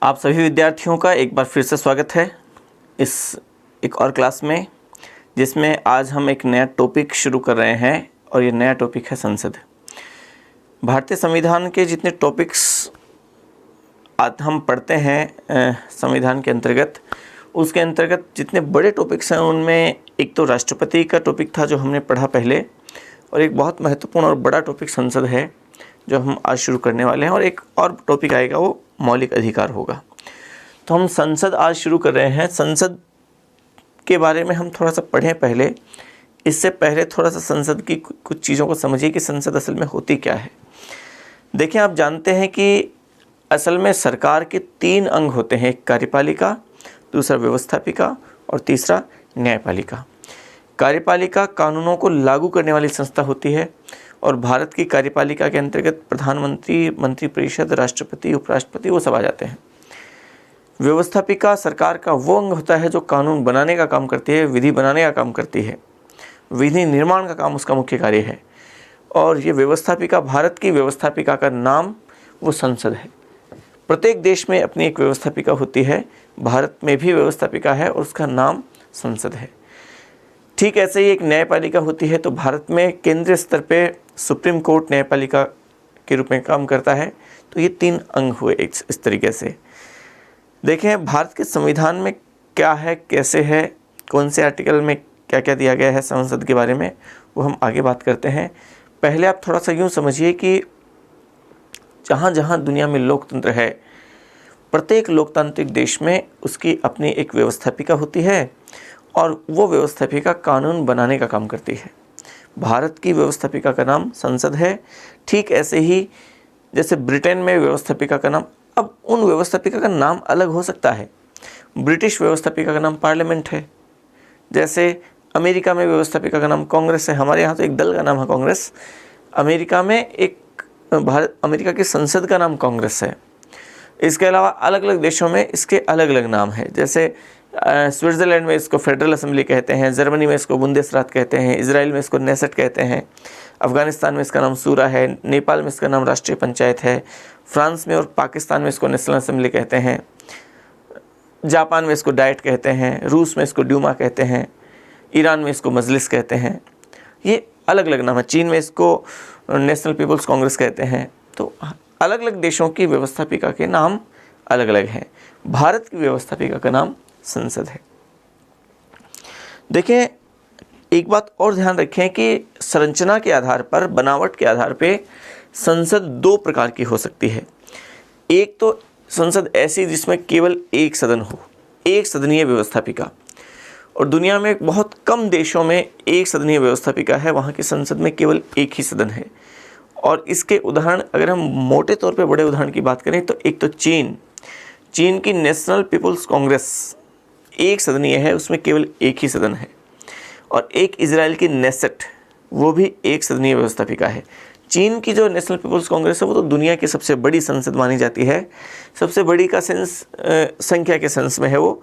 आप सभी विद्यार्थियों का एक बार फिर से स्वागत है इस एक और क्लास में, जिसमें आज हम एक नया टॉपिक शुरू कर रहे हैं और ये नया टॉपिक है संसद। भारतीय संविधान के जितने टॉपिक्स आज हम पढ़ते हैं संविधान के अंतर्गत, उसके अंतर्गत जितने बड़े टॉपिक्स हैं उनमें एक तो राष्ट्रपति का टॉपिक था जो हमने पढ़ा पहले, और एक बहुत महत्वपूर्ण और बड़ा टॉपिक संसद है जो हम आज शुरू करने वाले हैं, और एक और टॉपिक आएगा वो मौलिक अधिकार होगा। तो हम संसद आज शुरू कर रहे हैं। संसद के बारे में हम थोड़ा सा पढ़ें पहले। इससे पहले थोड़ा सा संसद की कुछ चीज़ों को समझिए कि संसद असल में होती क्या है। देखिए, आप जानते हैं कि असल में सरकार के 3 अंग होते हैं, एक कार्यपालिका, दूसरा व्यवस्थापिका और तीसरा न्यायपालिका। कार्यपालिका कानूनों को लागू करने वाली संस्था होती है और भारत की कार्यपालिका के अंतर्गत प्रधानमंत्री, मंत्रिपरिषद, राष्ट्रपति, उपराष्ट्रपति वो सब आ जाते हैं। व्यवस्थापिका सरकार का वो अंग होता है जो कानून बनाने का काम करती है, विधि बनाने का काम करती है, विधि निर्माण का काम उसका मुख्य कार्य है। और ये व्यवस्थापिका, भारत की व्यवस्थापिका का नाम वो संसद है। प्रत्येक देश में अपनी एक व्यवस्थापिका होती है, भारत में भी व्यवस्थापिका है और उसका नाम संसद है। ठीक ऐसे ही एक न्यायपालिका होती है। तो भारत में केंद्रीय स्तर पे सुप्रीम कोर्ट न्यायपालिका के रूप में काम करता है। तो ये 3 अंग हुए इस तरीके से। देखें भारत के संविधान में क्या है, कैसे है, कौन से आर्टिकल में क्या क्या दिया गया है संसद के बारे में, वो हम आगे बात करते हैं। पहले आप थोड़ा सा यूँ समझिए कि जहाँ जहाँ दुनिया में लोकतंत्र है, प्रत्येक लोकतांत्रिक देश में उसकी अपनी एक व्यवस्थापिका होती है और वो व्यवस्थापिका कानून बनाने का काम करती है। भारत की व्यवस्थापिका का नाम संसद है। ठीक ऐसे ही जैसे ब्रिटेन में व्यवस्थापिका का नाम, अब उन व्यवस्थापिका का नाम अलग हो सकता है। ब्रिटिश व्यवस्थापिका का नाम पार्लियामेंट है, जैसे अमेरिका में व्यवस्थापिका का नाम कांग्रेस है। हमारे यहाँ तो एक दल का नाम है कांग्रेस, अमेरिका में अमेरिका की संसद का नाम कांग्रेस है। इसके अलावा अलग अलग देशों में इसके अलग अलग नाम है। जैसे स्विट्ज़रलैंड में इसको फेडरल असेंबली कहते हैं, जर्मनी में इसको बुंदेसरात कहते हैं, इजराइल में इसको नेसेट कहते हैं, अफ़गानिस्तान में इसका नाम सूरा है, नेपाल में इसका नाम राष्ट्रीय पंचायत है, फ्रांस में और पाकिस्तान में इसको नेशनल असेंबली कहते हैं, जापान में इसको डाइट कहते हैं, रूस में इसको ड्यूमा कहते हैं, ईरान में इसको मजलिस कहते हैं। ये अलग अलग नाम है। चीन में इसको नेशनल पीपल्स कांग्रेस कहते हैं। तो अलग अलग देशों की व्यवस्थापिका के नाम अलग अलग हैं। भारत की व्यवस्थापिका का नाम संसद है। देखें, एक बात और ध्यान रखें कि संरचना के आधार पर, बनावट के आधार पे संसद 2 प्रकार की हो सकती है। एक तो संसद ऐसी जिसमें केवल एक सदन हो, एक सदनीय व्यवस्थापिका, और दुनिया में बहुत कम देशों में एक सदनीय व्यवस्थापिका है, वहाँ की संसद में केवल एक ही सदन है। और इसके उदाहरण अगर हम मोटे तौर पे बड़े उदाहरण की बात करें तो एक तो चीन की नेशनल पीपल्स कांग्रेस एक सदनीय है, उसमें केवल एक ही सदन है। और एक इजराइल की नेसेट, वो भी एक सदनीय व्यवस्थापिका है। चीन की जो नेशनल पीपल्स कांग्रेस है वो तो दुनिया की सबसे बड़ी संसद मानी जाती है। सबसे बड़ी का सेंस संख्या के सेंस में है, वो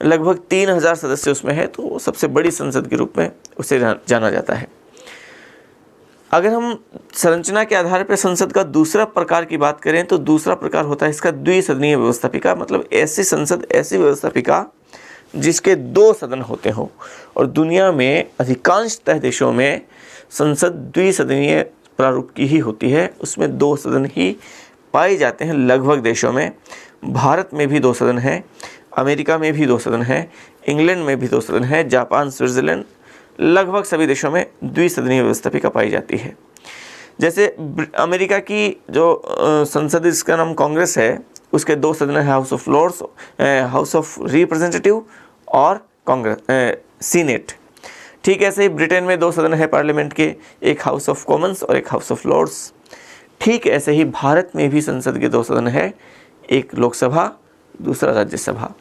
लगभग 3000 सदस्य उसमें है, तो वो सबसे बड़ी संसद के रूप में उसे जाना जाता है। अगर हम संरचना के आधार पर संसद का दूसरा प्रकार की बात करें तो दूसरा प्रकार होता है इसका द्विसदनीय व्यवस्थापिका, मतलब ऐसी संसद, ऐसी व्यवस्थापिका जिसके 2 सदन होते हों। और दुनिया में अधिकांशतः देशों में संसद द्विसदनीय प्रारूप की ही होती है, उसमें 2 सदन ही पाए जाते हैं लगभग देशों में। भारत में भी 2 सदन हैं, अमेरिका में भी 2 सदन हैं, इंग्लैंड में भी 2 सदन हैं, जापान, स्विट्ज़रलैंड, लगभग सभी देशों में द्विसदनीय व्यवस्थापिका पाई जाती है। जैसे अमेरिका की जो संसद, इसका नाम कांग्रेस है, उसके 2 सदन है, house of lords, house of representative और कांग्रेस सीनेट। ठीक ऐसे ही ब्रिटेन में 2 सदन है पार्लियामेंट के, एक हाउस ऑफ कॉमन्स और एक हाउस ऑफ लॉर्ड्स। ठीक ऐसे ही भारत में भी संसद के 2 सदन है, एक लोकसभा, दूसरा राज्यसभा।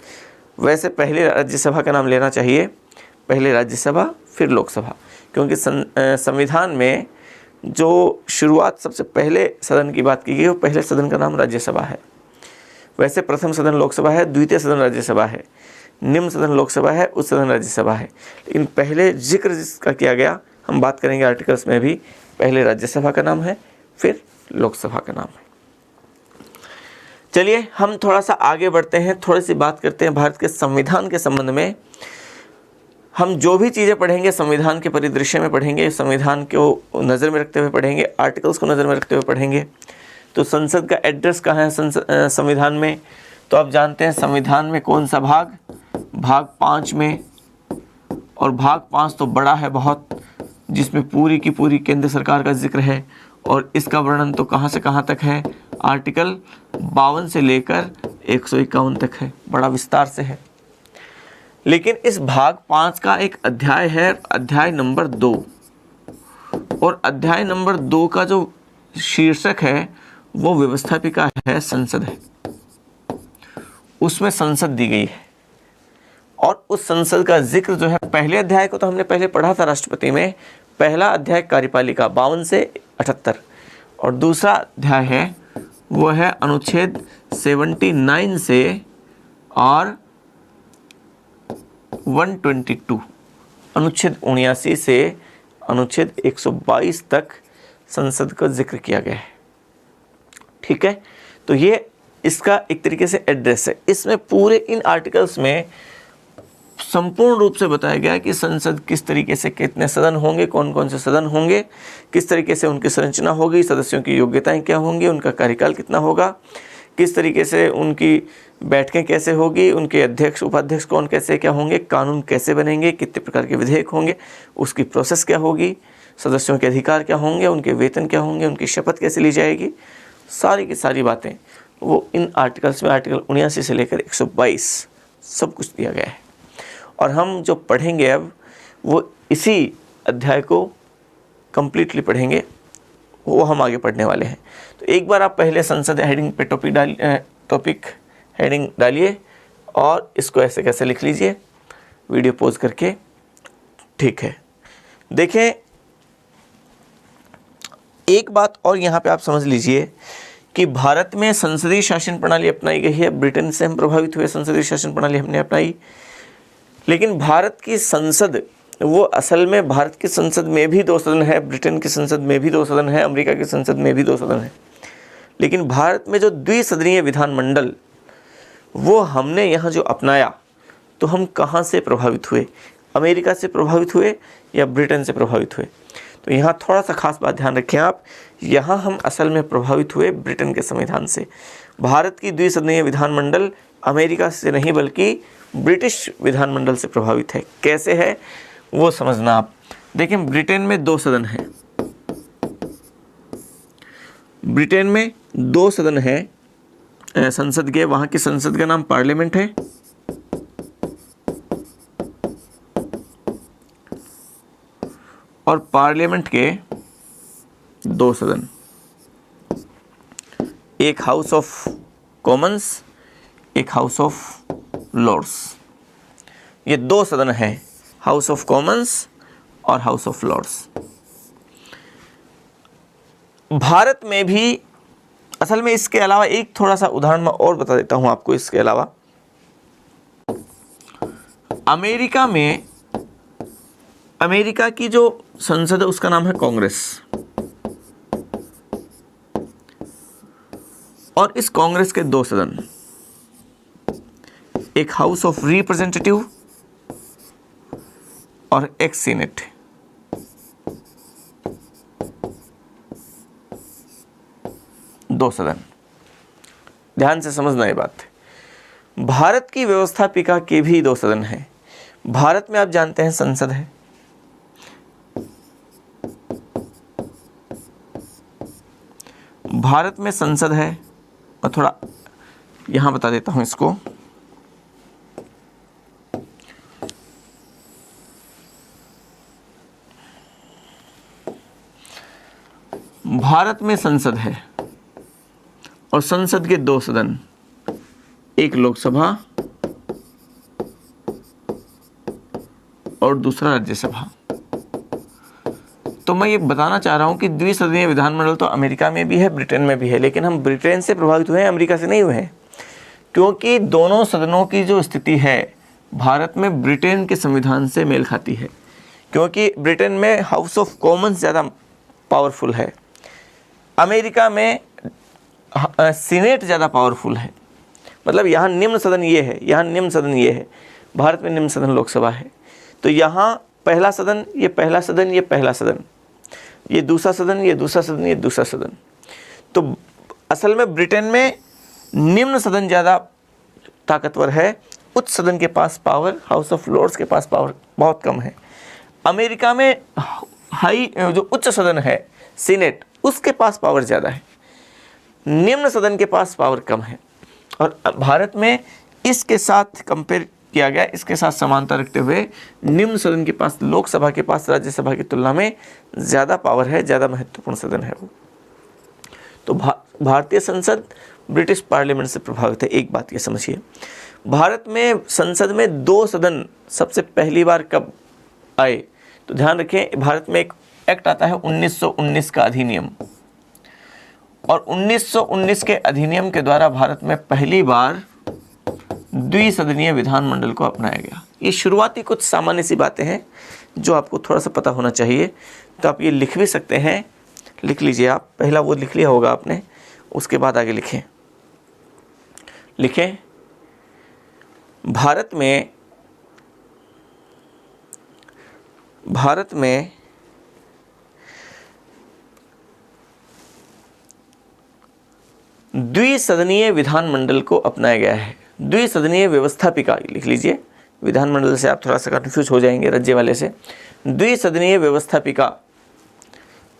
वैसे पहले राज्यसभा का नाम लेना चाहिए, पहले राज्यसभा फिर लोकसभा, क्योंकि संविधान में जो शुरुआत सबसे पहले सदन की बात की गई वो पहले सदन का नाम राज्यसभा है। वैसे प्रथम सदन लोकसभा है, द्वितीय सदन राज्यसभा है, निम्न सदन लोकसभा है, उच्च सदन राज्यसभा है। लेकिन पहले जिक्र जिसका किया गया, हम बात करेंगे आर्टिकल्स में भी, पहले राज्यसभा का नाम है, फिर लोकसभा का नाम है। चलिए हम थोड़ा सा आगे बढ़ते हैं, थोड़ी सी बात करते हैं भारत के संविधान के संबंध में। हम जो भी चीज़ें पढ़ेंगे संविधान के परिदृश्य में पढ़ेंगे, संविधान को नज़र में रखते हुए पढ़ेंगे, आर्टिकल्स को नज़र में रखते हुए पढ़ेंगे। तो संसद का एड्रेस कहाँ है संविधान में? तो आप जानते हैं संविधान में कौन सा भाग? भाग 5 में। और भाग 5 तो बड़ा है बहुत, जिसमें पूरी की पूरी केंद्र सरकार का जिक्र है। और इसका वर्णन तो कहाँ से कहाँ तक है? आर्टिकल 52 से लेकर 151 तक है, बड़ा विस्तार से है। लेकिन इस भाग 5 का एक अध्याय है, अध्याय नंबर 2। और अध्याय नंबर 2 का जो शीर्षक है वो व्यवस्थापिका है, संसद है। उसमें संसद दी गई है और उस संसद का जिक्र जो है, पहले अध्याय को तो हमने पहले पढ़ा था राष्ट्रपति में। पहला अध्याय कार्यपालिका 52 से 78 और दूसरा अध्याय है वो है अनुच्छेद 79 से और 122, अनुच्छेद 79 से अनुच्छेद 122 तक संसद का जिक्र किया गया है। ठीक है, तो ये इसका एक तरीके से एड्रेस है। इसमें पूरे इन आर्टिकल्स में संपूर्ण रूप से बताया गया है कि संसद किस तरीके से, कितने सदन होंगे, कौन कौन से सदन होंगे, किस तरीके से उनकी संरचना होगी, सदस्यों की योग्यताएं क्या होंगी, उनका कार्यकाल कितना होगा, किस तरीके से उनकी बैठकें कैसे होगी, उनके अध्यक्ष उपाध्यक्ष कौन कैसे क्या होंगे, कानून कैसे बनेंगे, कितने प्रकार के विधेयक होंगे, उसकी प्रोसेस क्या होगी, सदस्यों के अधिकार क्या होंगे, उनके वेतन क्या होंगे, उनकी शपथ कैसे ली जाएगी, सारी की सारी बातें वो इन आर्टिकल्स में, आर्टिकल 79 से लेकर 122 सब कुछ दिया गया है। और हम जो पढ़ेंगे अब वो इसी अध्याय को कंप्लीटली पढ़ेंगे, वो हम आगे पढ़ने वाले हैं। तो एक बार आप पहले संसद हेडिंग पे टॉपिक हेडिंग डालिए और इसको ऐसे कैसे लिख लीजिए, वीडियो पॉज करके। ठीक है, देखें एक बात और यहाँ पे आप समझ लीजिए कि भारत में संसदीय शासन प्रणाली अपनाई गई है। ब्रिटेन से हम प्रभावित हुए, संसदीय शासन प्रणाली हमने अपनाई। लेकिन भारत की संसद वो असल में, भारत की संसद में भी 2 सदन है, ब्रिटेन की संसद में भी 2 सदन है, अमेरिका की संसद में भी 2 सदन है। लेकिन भारत में जो द्विसदनीय विधानमंडल वो हमने यहाँ जो अपनाया, तो हम कहाँ से प्रभावित हुए? अमेरिका से प्रभावित हुए या ब्रिटेन से प्रभावित हुए? तो यहाँ थोड़ा सा खास बात ध्यान रखें आप, यहाँ हम असल में प्रभावित हुए ब्रिटेन के संविधान से। भारत की द्विसदनीय विधानमंडल अमेरिका से नहीं बल्कि ब्रिटिश विधानमंडल से प्रभावित है। कैसे है वो समझना आप। देखें ब्रिटेन में 2 सदन हैं, ब्रिटेन में 2 सदन है संसद के। वहाँ की संसद का नाम पार्लियामेंट है और पार्लियामेंट के 2 सदन, एक हाउस ऑफ कॉमन्स, एक हाउस ऑफ लॉर्ड्स। ये 2 सदन हैं, हाउस ऑफ कॉमन्स और हाउस ऑफ लॉर्ड्स। भारत में भी असल में इसके अलावा एक थोड़ा सा उदाहरण मैं और बता देता हूं आपको। इसके अलावा अमेरिका में, अमेरिका की जो संसद है उसका नाम है कांग्रेस। और इस कांग्रेस के 2 सदन, एक हाउस ऑफ रिप्रेजेंटेटिव और एक सीनेट। दो सदन, ध्यान से समझना ये बात। भारत की व्यवस्थापिका के भी 2 सदन हैं। भारत में आप जानते हैं संसद है, भारत में संसद है। मैं थोड़ा यहां बता देता हूं इसको। भारत में संसद है और संसद के 2 सदन, एक लोकसभा और दूसरा राज्यसभा। तो मैं ये बताना चाह रहा हूं कि द्विसदनीय विधानमंडल तो अमेरिका में भी है, ब्रिटेन में भी है, लेकिन हम ब्रिटेन से प्रभावित हुए हैं, अमेरिका से नहीं हुए हैं, क्योंकि दोनों सदनों की जो स्थिति है भारत में ब्रिटेन के संविधान से मेल खाती है, क्योंकि ब्रिटेन में हाउस ऑफ कॉमन्स ज़्यादा पावरफुल है। अमेरिका में सीनेट ज़्यादा पावरफुल है। मतलब यहाँ निम्न सदन ये है, यहाँ निम्न सदन ये है, भारत में निम्न सदन लोकसभा है। तो यहाँ पहला सदन, ये पहला सदन, ये पहला सदन, ये दूसरा सदन, ये दूसरा सदन, ये दूसरा सदन। तो असल में ब्रिटेन में निम्न सदन ज़्यादा ताकतवर है, उच्च सदन के पास पावर, हाउस ऑफ लॉर्ड्स के पास पावर बहुत कम है। अमेरिका में हाई जो उच्च सदन है सीनेट, उसके पास पावर ज़्यादा है, निम्न सदन के पास पावर कम है। और भारत में इसके साथ कंपेयर किया गया, इसके साथ समानता रखते हुए निम्न सदन के पास, लोकसभा के पास राज्यसभा की तुलना में ज़्यादा पावर है, ज़्यादा महत्वपूर्ण सदन है वो। तो भारतीय संसद ब्रिटिश पार्लियामेंट से प्रभावित है। एक बात ये समझिए, भारत में संसद में 2 सदन सबसे पहली बार कब आए? तो ध्यान रखें, भारत में एक एक्ट आता है 1919 का अधिनियम, और 1919 के अधिनियम के द्वारा भारत में पहली बार द्विसदनीय विधानमंडल को अपनाया गया। ये शुरुआती कुछ सामान्य सी बातें हैं जो आपको थोड़ा सा पता होना चाहिए। तो आप ये लिख भी सकते हैं, लिख लीजिए आप, पहला वो लिख लिया होगा आपने, उसके बाद आगे लिखें। भारत में द्विसदनीय विधानमंडल को अपनाया गया है। द्विसदनीय व्यवस्थापिका लिख लीजिए, विधानमंडल से आप थोड़ा सा कन्फ्यूज हो जाएंगे राज्य वाले से। द्विसदनीय व्यवस्थापिका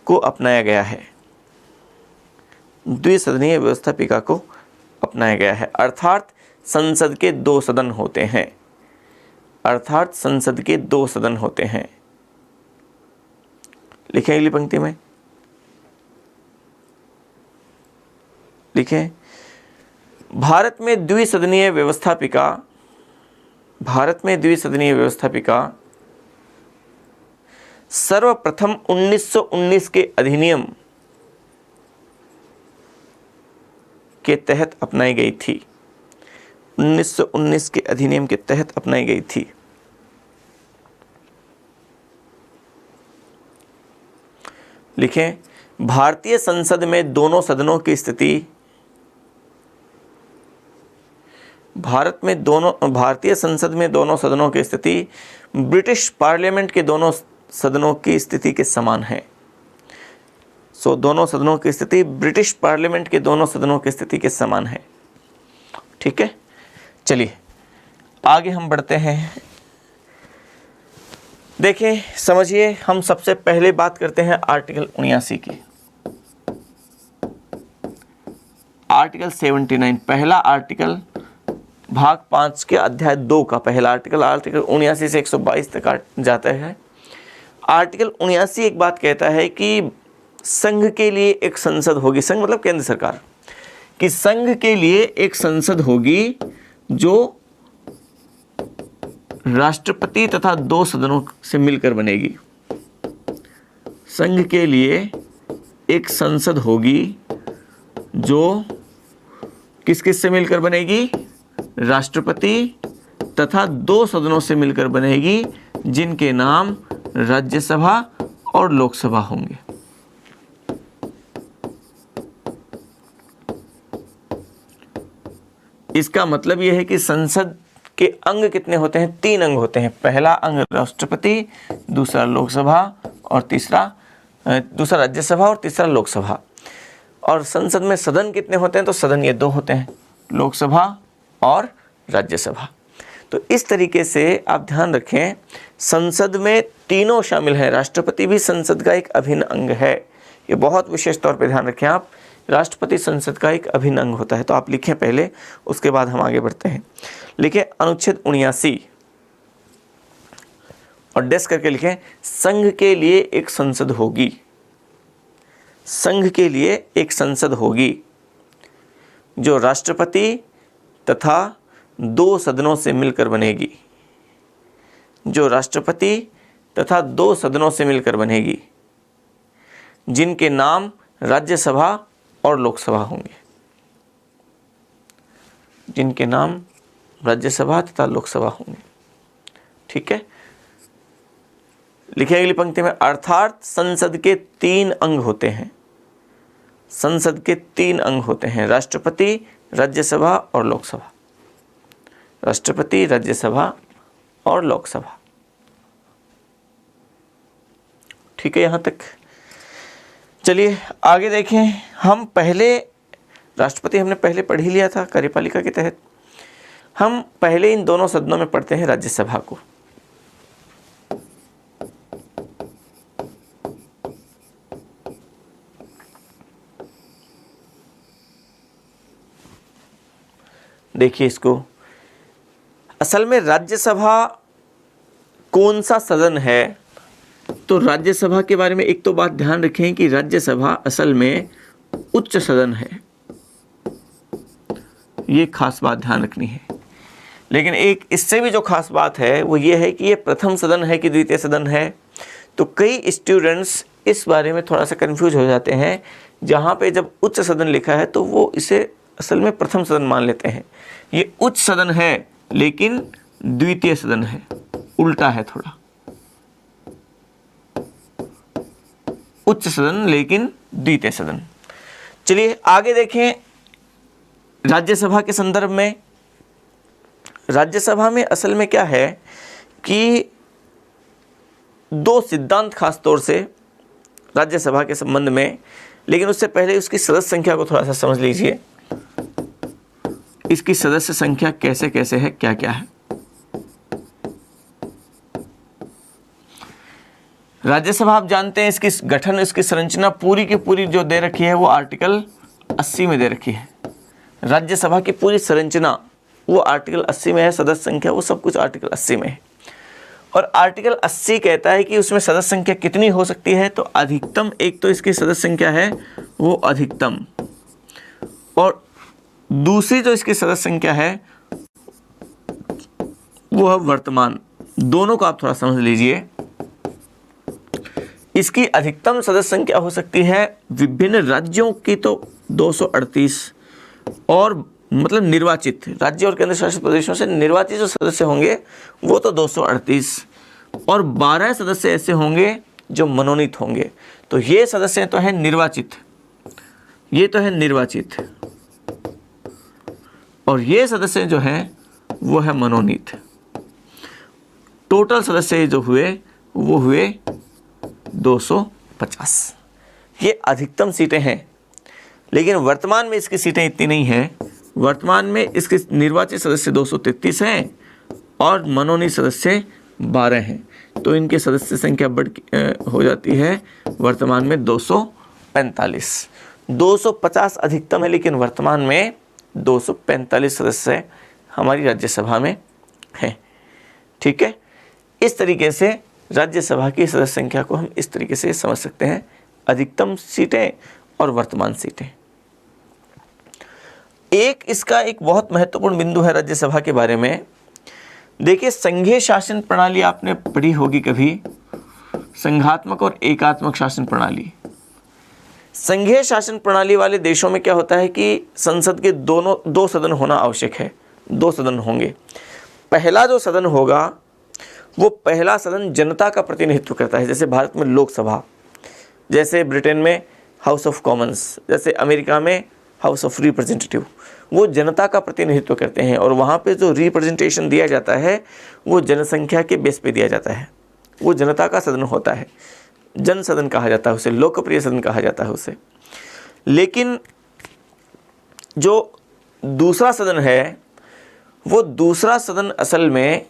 को अपनाया गया है, द्विसदनीय व्यवस्थापिका को अपनाया गया है, अर्थात संसद के 2 सदन होते हैं, अर्थात संसद के 2 सदन होते हैं। लिखें अगली पंक्ति में, लिखें, भारत में द्विसदनीय व्यवस्थापिका सर्वप्रथम 1919 के अधिनियम के तहत अपनाई गई थी। 1919 के अधिनियम के तहत अपनाई गई थी। लिखें, भारतीय संसद में दोनों सदनों की स्थिति, भारतीय संसद में दोनों सदनों की स्थिति ब्रिटिश पार्लियामेंट के दोनों सदनों की स्थिति के समान है। दोनों सदनों की स्थिति ब्रिटिश पार्लियामेंट के दोनों सदनों की स्थिति के समान है। ठीक है, चलिए आगे हम बढ़ते हैं। देखिए समझिए, हम सबसे पहले बात करते हैं आर्टिकल 79 की। आर्टिकल 79, पहला आर्टिकल, भाग 5 के अध्याय 2 का पहला आर्टिकल 79 से 122 तक जाता है। आर्टिकल 79 एक बात कहता है कि संघ के लिए एक संसद होगी, संघ मतलब केंद्र सरकार, कि संघ के लिए एक संसद होगी जो राष्ट्रपति तथा 2 सदनों से मिलकर बनेगी। संघ के लिए एक संसद होगी जो किस किस से मिलकर बनेगी? राष्ट्रपति तथा 2 सदनों से मिलकर बनेगी, जिनके नाम राज्यसभा और लोकसभा होंगे। इसका मतलब यह है कि संसद के अंग कितने होते हैं? 3 अंग होते हैं। पहला अंग राष्ट्रपति, दूसरा लोकसभा और दूसरा राज्यसभा और तीसरा लोकसभा। और संसद में सदन कितने होते हैं? तो सदन ये 2 होते हैं, लोकसभा और राज्यसभा। तो इस तरीके से आप ध्यान रखें, संसद में तीनों शामिल हैं। राष्ट्रपति भी संसद का एक अभिन्न अंग है, ये बहुत विशेष तौर पे ध्यान रखें आप। राष्ट्रपति संसद का एक अभिन्न अंग होता है। तो आप लिखें पहले, उसके बाद हम आगे बढ़ते हैं। लिखें अनुच्छेद 79 और डेस्क करके लिखें, संघ के लिए एक संसद होगी। संघ के लिए एक संसद होगी जो राष्ट्रपति तथा 2 सदनों से मिलकर बनेगी, जो राष्ट्रपति तथा 2 सदनों से मिलकर बनेगी, जिनके नाम राज्यसभा और लोकसभा होंगे, जिनके नाम राज्यसभा तथा लोकसभा होंगे। ठीक है, लिखिए अगली पंक्ति में, अर्थात संसद के 3 अंग होते हैं। संसद के 3 अंग होते हैं, राष्ट्रपति, राज्यसभा और लोकसभा। राष्ट्रपति, राज्यसभा और लोकसभा। ठीक है यहाँ तक। चलिए आगे देखें। हम पहले राष्ट्रपति हमने पहले पढ़ ही लिया था कार्यपालिका के तहत। हम पहले इन दोनों सदनों में पढ़ते हैं राज्यसभा को। देखिए इसको, असल में राज्यसभा कौन सा सदन है, तो राज्यसभा के बारे में एक तो बात ध्यान रखें कि राज्यसभा असल में उच्च सदन है, ये खास बात ध्यान रखनी है। लेकिन एक इससे भी जो खास बात है वो ये है कि ये प्रथम सदन है कि द्वितीय सदन है। तो कई स्टूडेंट्स इस बारे में थोड़ा सा कंफ्यूज हो जाते हैं। जहाँ पे जब उच्च सदन लिखा है तो वो इसे असल में प्रथम सदन मान लेते हैं। ये उच्च सदन है लेकिन द्वितीय सदन है, उल्टा है थोड़ा। उच्च सदन लेकिन द्वितीय सदन। चलिए आगे देखें। राज्यसभा के संदर्भ में, राज्यसभा में असल में क्या है कि 2 सिद्धांत खास तौर से राज्यसभा के संबंध में, लेकिन उससे पहले उसकी सदस्य संख्या को थोड़ा सा समझ लीजिए। इसकी सदस्य संख्या कैसे कैसे है, क्या क्या है। राज्यसभा आप जानते हैं इसकी गठन, इसकी संरचना पूरी की पूरी जो दे रखी है वो आर्टिकल 80 में दे रखी है। राज्यसभा की पूरी संरचना वो आर्टिकल 80 में है, सदस्य संख्या वो सब कुछ आर्टिकल 80 में है। और आर्टिकल 80 कहता है कि उसमें सदस्य संख्या कितनी हो सकती है, तो अधिकतम, एक तो इसकी सदस्य संख्या है वो अधिकतम, और दूसरी जो इसकी सदस्य संख्या है वो है वर्तमान। दोनों को आप थोड़ा समझ लीजिए। इसकी अधिकतम सदस्य संख्या हो सकती है विभिन्न राज्यों की तो 238, और मतलब निर्वाचित राज्य और केंद्र शासित प्रदेशों से निर्वाचित जो सदस्य होंगे वो तो 238, और 12 सदस्य ऐसे होंगे जो मनोनीत होंगे। तो ये सदस्य तो है निर्वाचित, ये तो है निर्वाचित, और ये सदस्य जो हैं वो है मनोनीत। टोटल सदस्य जो हुए वो हुए 250। ये अधिकतम सीटें हैं, लेकिन वर्तमान में इसकी सीटें इतनी नहीं हैं। वर्तमान में इसके निर्वाचित सदस्य 233 हैं और मनोनीत सदस्य 12 हैं। तो इनके सदस्य संख्या हो जाती है वर्तमान में 245। 250 अधिकतम है, लेकिन वर्तमान में 245 सदस्य हमारी राज्यसभा में हैं। ठीक है, इस तरीके से राज्यसभा की सदस्य संख्या को हम इस तरीके से समझ सकते हैं, अधिकतम सीटें और वर्तमान सीटें। एक इसका एक बहुत महत्वपूर्ण बिंदु है राज्यसभा के बारे में। देखिए, संघीय शासन प्रणाली आपने पढ़ी होगी कभी, संघात्मक और एकात्मक शासन प्रणाली। संघीय शासन प्रणाली वाले देशों में क्या होता है कि संसद के दो सदन होना आवश्यक है। 2 सदन होंगे। पहला जो सदन होगा वो पहला सदन जनता का प्रतिनिधित्व करता है, जैसे भारत में लोकसभा, जैसे ब्रिटेन में हाउस ऑफ कॉमन्स, जैसे अमेरिका में हाउस ऑफ रिप्रेजेंटेटिव। वो जनता का प्रतिनिधित्व करते हैं, और वहाँ पे जो रिप्रेजेंटेशन दिया जाता है वो जनसंख्या के बेस पे दिया जाता है। वो जनता का सदन होता है, जन सदन कहा जाता है उसे, लोकप्रिय सदन कहा जाता है उसे। लेकिन जो दूसरा सदन है वो दूसरा सदन असल में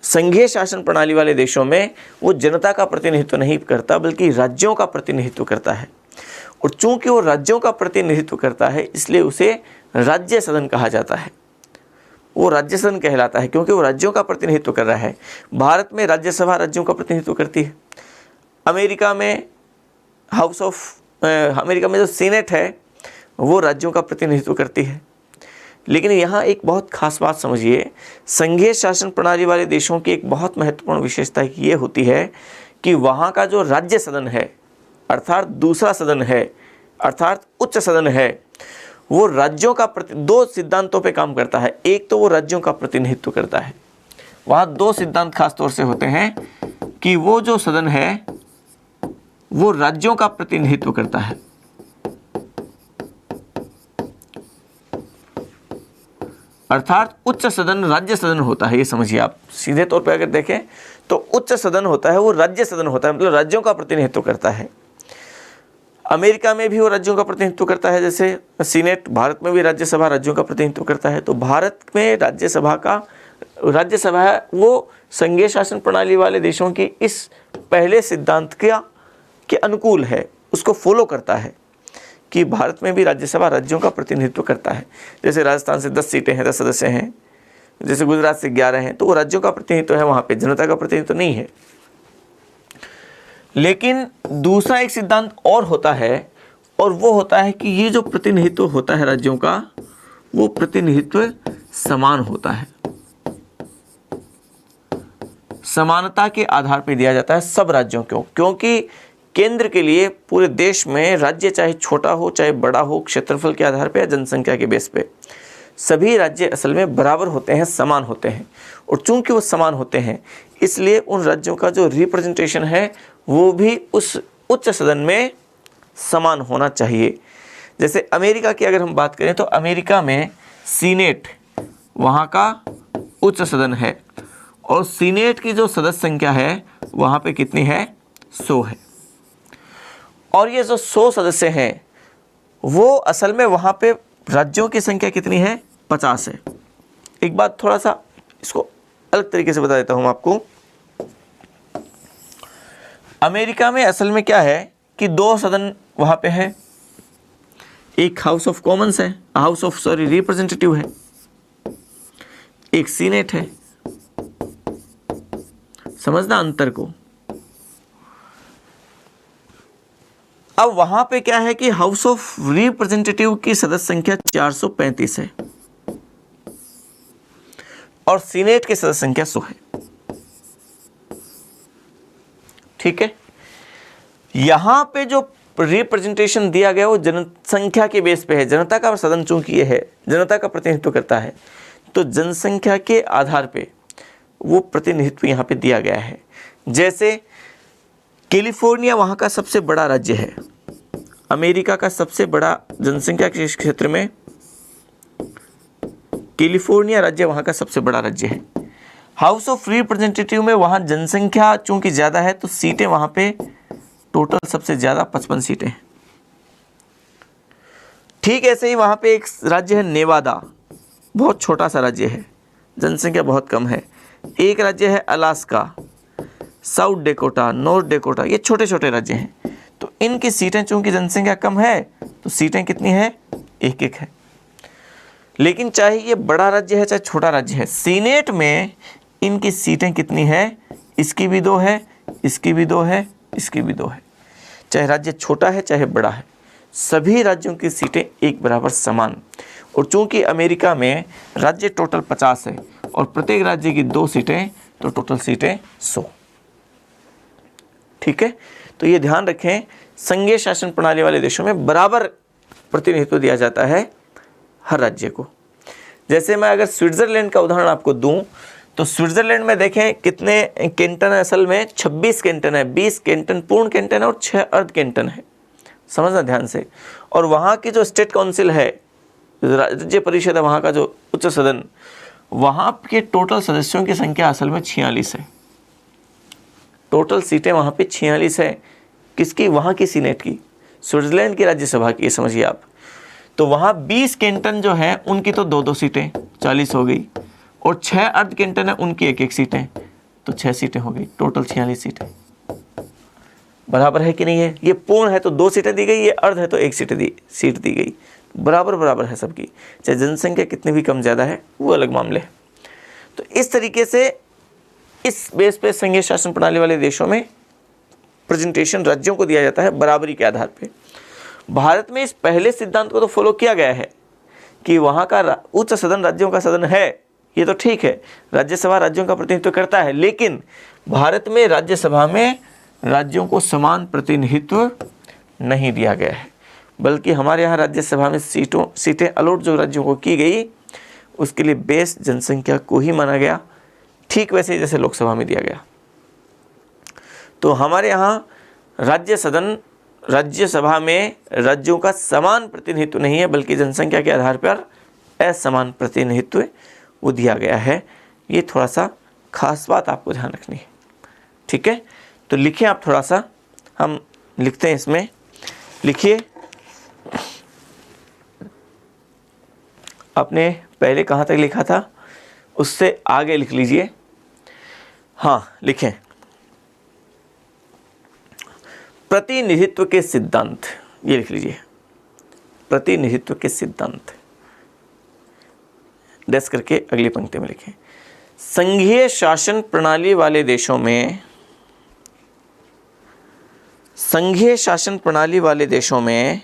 संघीय शासन प्रणाली वाले देशों में वो जनता का प्रतिनिधित्व नहीं करता, बल्कि राज्यों का प्रतिनिधित्व करता है। और चूंकि वो राज्यों का प्रतिनिधित्व करता है इसलिए उसे राज्य सदन कहा जाता है। वो राज्य सदन कहलाता है क्योंकि वो राज्यों का प्रतिनिधित्व कर रहा है। भारत में राज्यसभा राज्यों का प्रतिनिधित्व करती है। अमेरिका में अमेरिका में जो सीनेट है वो राज्यों का प्रतिनिधित्व करती है। लेकिन यहाँ एक बहुत खास बात समझिए, संघीय शासन प्रणाली वाले देशों की एक बहुत महत्वपूर्ण विशेषता ये होती है कि वहाँ का जो राज्य सदन है, अर्थात दूसरा सदन है, अर्थात उच्च सदन है, वो राज्यों का 2 सिद्धांतों पे काम करता है। एक तो वो राज्यों का प्रतिनिधित्व करता है। वहाँ 2 सिद्धांत खास तौर से होते हैं कि वो जो सदन है वो राज्यों का प्रतिनिधित्व करता है। अर्थात उच्च सदन राज्य सदन होता है, ये समझिए आप। सीधे तौर पे अगर देखें तो उच्च सदन होता है वो राज्य सदन होता है, मतलब राज्यों का प्रतिनिधित्व करता है। अमेरिका में भी वो राज्यों का प्रतिनिधित्व करता है, जैसे सीनेट। भारत में भी राज्यसभा राज्यों का प्रतिनिधित्व करता है। तो भारत में राज्यसभा वो संघीय शासन प्रणाली वाले देशों की इस पहले सिद्धांत के अनुकूल है, उसको फॉलो करता है कि भारत में भी राज्यसभा राज्यों का प्रतिनिधित्व करता है। जैसे राजस्थान से 10 सीटें हैं, 10 सदस्य हैं, जैसे गुजरात से 11 हैं, तो वो राज्यों का प्रतिनिधित्व है, वहाँ पे जनता का प्रतिनिधित्व नहीं है। लेकिन दूसरा एक सिद्धांत और होता है, और वो होता है कि ये जो प्रतिनिधित्व होता है राज्यों का, वो प्रतिनिधित्व समान होता है, समानता के आधार पर दिया जाता है सब राज्यों को। क्योंकि केंद्र के लिए पूरे देश में राज्य चाहे छोटा हो चाहे बड़ा हो, क्षेत्रफल के आधार पर या जनसंख्या के बेस पे, सभी राज्य असल में बराबर होते हैं, समान होते हैं। और चूंकि वो समान होते हैं, इसलिए उन राज्यों का जो रिप्रेजेंटेशन है वो भी उस उच्च सदन में समान होना चाहिए। जैसे अमेरिका की अगर हम बात करें तो अमेरिका में सीनेट वहाँ का उच्च सदन है, और सीनेट की जो सदस्य संख्या है वहाँ पे कितनी है? 100 है। और ये जो 100 सदस्य हैं वो असल में वहाँ पे राज्यों की संख्या कितनी है? 50 है। एक बात थोड़ा सा इसको अलग तरीके से बता देता हूँ आपको। अमेरिका में असल में क्या है कि 2 सदन वहाँ पे है, एक हाउस ऑफ कॉमन्स है, रिप्रेजेंटेटिव है, एक सीनेट है। समझना अंतर को। अब वहां पे क्या है कि हाउस ऑफ रिप्रेजेंटेटिव की सदस्य संख्या 435 है और सीनेट की सदस्य संख्या 100 है। ठीक है, यहां पे जो रिप्रेजेंटेशन दिया गया वो जनसंख्या के बेस पे है। जनता का सदन चूंकि ये है, जनता का प्रतिनिधित्व करता है, तो जनसंख्या के आधार पे वो प्रतिनिधित्व यहाँ पे दिया गया है। जैसे कैलिफोर्निया वहाँ का सबसे बड़ा राज्य है, अमेरिका का सबसे बड़ा जनसंख्या के क्षेत्र में कैलिफोर्निया राज्य वहाँ का सबसे बड़ा राज्य है। हाउस ऑफ रिप्रेजेंटेटिव में वहाँ जनसंख्या चूंकि ज़्यादा है तो सीटें वहाँ पे टोटल सबसे ज़्यादा 55 सीटें हैं। ठीक ऐसे ही वहाँ पे एक राज्य है नेवादा, बहुत छोटा सा राज्य है, जनसंख्या बहुत कम है। एक राज्य है Alaska, south Dakota, north Dakota, ये छोटे छोटे राज्य हैं। तो इनकी सीटें चूंकि जनसंख्या कम है तो सीटें कितनी हैं? 1-1 है। लेकिन चाहे ये बड़ा राज्य है चाहे छोटा राज्य है, सीनेट में इनकी सीटें कितनी हैं? इसकी भी 2 है, इसकी भी 2 है, इसकी भी 2 है। चाहे राज्य छोटा है चाहे बड़ा है, सभी राज्यों की सीटें एक बराबर समान। और चूंकि अमेरिका में राज्य टोटल 50 है और प्रत्येक राज्य की 2 सीटें, तो टोटल सीटें 100। ठीक है, तो ये ध्यान रखें, संघीय शासन प्रणाली वाले देशों में बराबर प्रतिनिधित्व दिया जाता है हर राज्य को। जैसे मैं अगर स्विट्जरलैंड का उदाहरण आपको दूं तो स्विट्जरलैंड में देखें कितने कैंटन है? असल में 26 कैंटन है, 20 कैंटन पूर्ण कैंटन है और 6 अर्ध कैंटन है। समझना ध्यान से। और वहाँ की जो स्टेट काउंसिल है, राज्य परिषद है, वहाँ का जो उच्च सदन, वहाँ के टोटल सदस्यों की संख्या असल में 46 है। टोटल सीटें वहाँ पे 46 है। किसकी? वहाँ की सीनेट की, स्विट्जरलैंड की राज्यसभा की, समझिए आप। तो वहाँ 20 कैंटन जो है उनकी तो 2-2 सीटें, 40 हो गई, और 6 अर्ध कैंटन है उनकी 1-1 सीटें, तो 6 सीटें हो गई, टोटल 46 सीटें। बराबर है कि नहीं है? ये पूर्ण है तो 2 सीटें दी गई, ये अर्ध है तो 1 सीट दी गई। बराबर बराबर है सबकी, चाहे जनसंख्या कितनी भी कम ज़्यादा है वो अलग मामले है। तो इस तरीके से इस बेस पे संघीय शासन प्रणाली वाले देशों में प्रेजेंटेशन राज्यों को दिया जाता है बराबरी के आधार पे। भारत में इस पहले सिद्धांत को तो फॉलो किया गया है कि वहाँ का उच्च सदन राज्यों का सदन है, ये तो ठीक है, राज्यसभा राज्यों का प्रतिनिधित्व करता है, लेकिन भारत में राज्यसभा में राज्यों को समान प्रतिनिधित्व नहीं दिया गया है, बल्कि हमारे यहाँ राज्यसभा में सीटें अलॉट जो राज्यों को की गई उसके लिए बेस जनसंख्या को ही माना गया, ठीक वैसे जैसे लोकसभा में दिया गया। तो हमारे यहाँ राज्यसभा में राज्यों का समान प्रतिनिधित्व नहीं है, बल्कि जनसंख्या के आधार पर असमान प्रतिनिधित्व वो दिया गया है। ये थोड़ा सा खास बात आपको ध्यान रखनी है, ठीक है। तो लिखिए आप थोड़ा सा, हम लिखते हैं इसमें, लिखिए आपने पहले कहाँ तक लिखा था उससे आगे लिख लीजिए। हाँ लिखें, प्रतिनिधित्व के सिद्धांत, ये लिख लीजिए, प्रतिनिधित्व के सिद्धांत, डैश करके अगली पंक्ति में लिखें। संघीय शासन प्रणाली वाले देशों में, संघीय शासन प्रणाली वाले देशों में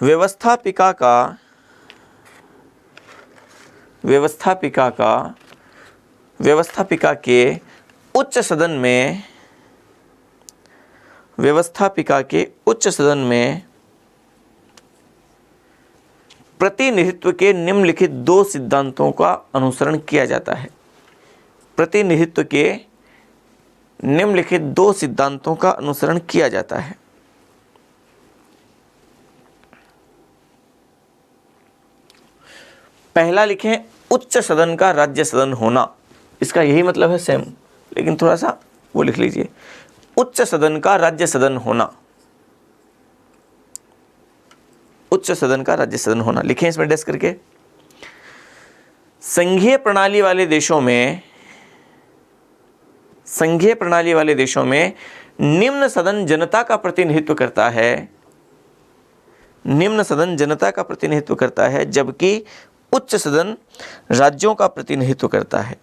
व्यवस्थापिका के उच्च सदन में, व्यवस्थापिका के उच्च सदन में प्रतिनिधित्व के निम्नलिखित दो सिद्धांतों का अनुसरण किया जाता है। प्रतिनिधित्व के निम्नलिखित दो सिद्धांतों का अनुसरण किया जाता है। पहला लिखें, उच्च सदन का राज्य सदन होना। इसका यही मतलब है सेम, लेकिन थोड़ा सा वो लिख लीजिए, उच्च सदन का राज्य सदन होना, उच्च सदन का राज्य सदन होना। लिखें इसमें डैश करके। संघीय प्रणाली वाले देशों में, संघीय प्रणाली वाले देशों में निम्न सदन जनता का प्रतिनिधित्व करता है, निम्न सदन जनता का प्रतिनिधित्व करता है, जबकि उच्च सदन राज्यों का प्रतिनिधित्व करता है।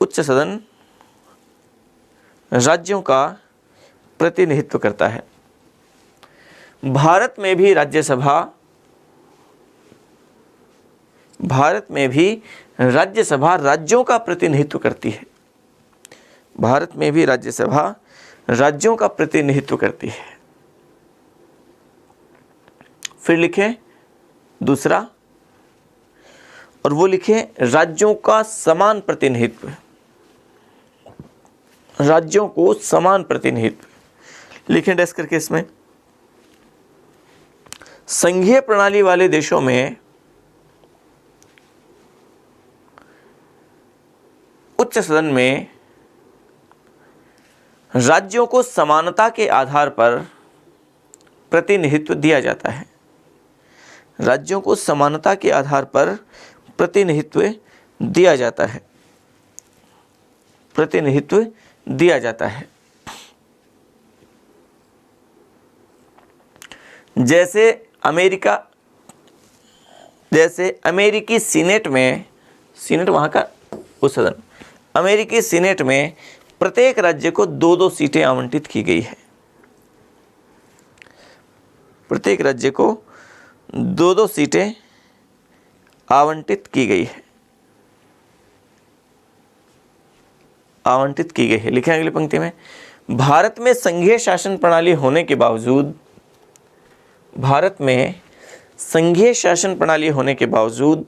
उच्च सदन राज्यों का प्रतिनिधित्व करता है। भारत में भी राज्यसभा, भारत में भी राज्यसभा राज्यों का प्रतिनिधित्व करती है। भारत में भी राज्यसभा राज्यों का प्रतिनिधित्व करती है। फिर लिखें दूसरा, और वो लिखें राज्यों का समान प्रतिनिधित्व, राज्यों को समान प्रतिनिधित्व। लिखें डैश करके इसमें। संघीय प्रणाली वाले देशों में उच्च सदन में राज्यों को समानता के आधार पर प्रतिनिधित्व दिया जाता है। राज्यों को समानता के आधार पर प्रतिनिधित्व दिया जाता है, प्रतिनिधित्व दिया जाता है। जैसे अमेरिकी सीनेट में, सीनेट वहाँ का उच्च सदन, अमेरिकी सीनेट में प्रत्येक राज्य को 2-2 सीटें आवंटित की गई है। प्रत्येक राज्य को 2-2 सीटें आवंटित की गई है, आवंटित की गई है। लिखें अगली पंक्ति में, भारत में संघीय शासन प्रणाली होने के बावजूद, भारत में संघीय शासन प्रणाली होने के बावजूद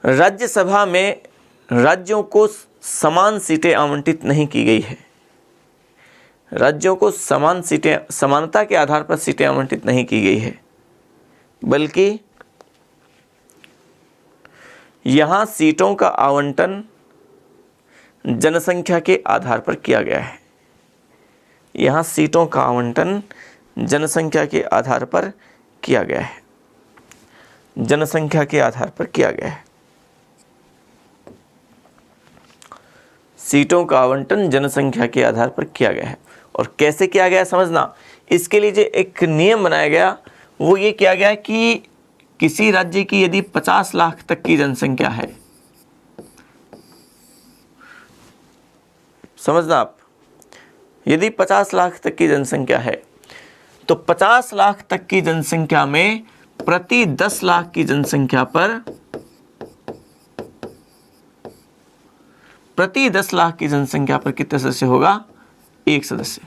राज्यसभा में राज्यों को समान सीटें आवंटित नहीं की गई है। राज्यों को समान सीटें, समानता के आधार पर सीटें आवंटित नहीं की गई है, बल्कि यहाँ सीटों का आवंटन जनसंख्या के आधार पर किया गया है। यहाँ सीटों का आवंटन जनसंख्या के आधार पर किया गया है, जनसंख्या के आधार पर किया गया है। सीटों का आवंटन जनसंख्या के आधार पर किया गया है। और कैसे किया गया समझना, इसके लिए जो एक नियम बनाया गया वो ये किया गया कि किसी राज्य की यदि 50 लाख तक की जनसंख्या है, समझना आप, यदि 50 लाख तक की जनसंख्या है तो 50 लाख तक की जनसंख्या में प्रति 10 लाख की जनसंख्या पर, प्रति 10 लाख की जनसंख्या पर कितने सदस्य होगा? 1 सदस्य।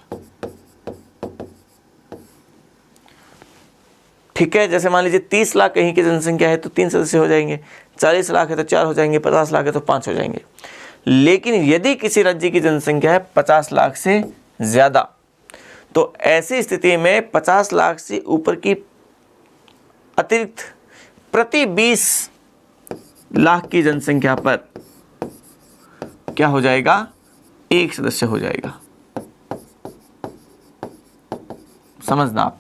ठीक है। जैसे मान लीजिए 30 लाख कहीं की जनसंख्या है तो 3 सदस्य हो जाएंगे, 40 लाख है तो 4 हो जाएंगे, 50 लाख है तो 5 हो जाएंगे। लेकिन यदि किसी राज्य की जनसंख्या है 50 लाख से ज़्यादा, तो ऐसी स्थिति में 50 लाख से ऊपर की अतिरिक्त प्रति 20 लाख की जनसंख्या पर क्या हो जाएगा, एक सदस्य हो जाएगा। समझना आप,